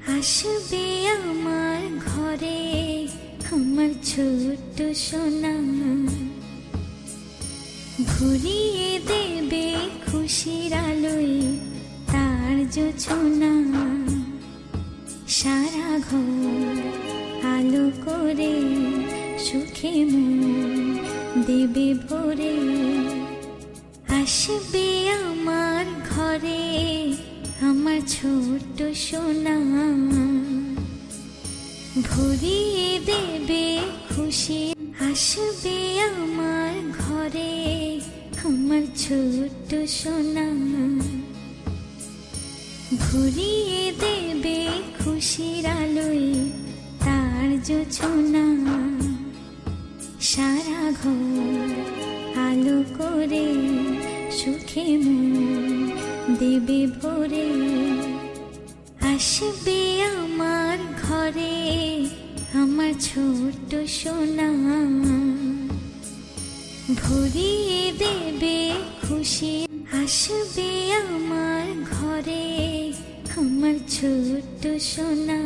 আসবে আমার ঘরে আমার ছোট্ট সোনা, ভরিয়ে দেবে খুশির আলোয় তার জোছনা। সারা ঘর আলো করে সুখে মন দেবে ভরে। আসবে আমার ঘরে আমার ছোট্ট সোনা, ভরিয়ে দেবে খুশি। আসবে আমার ঘরে আমার ছোট্ট সোনা, ভরিয়ে দেবে খুশির আলোয় তার জোছনা। সারা ঘর আলো করে সুখে মন দেবে ভরে। আসবে আমার ঘরে আমার ছোট্ট সোনা, ভরিয়ে দেবে খুশি। আসবে আমার ঘরে আমার ছোট্ট সোনা,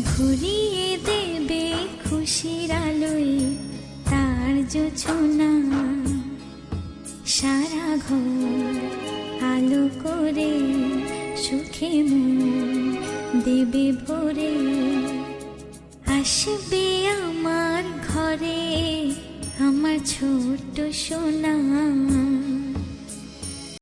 ভরিয়ে দেবে খুশির আলোয় তার জোছনা। সারা ঘর আলো করে সুখে মন দেবে ভরে। আসবে আমার ঘরে আমার ছোট্ট সোনা।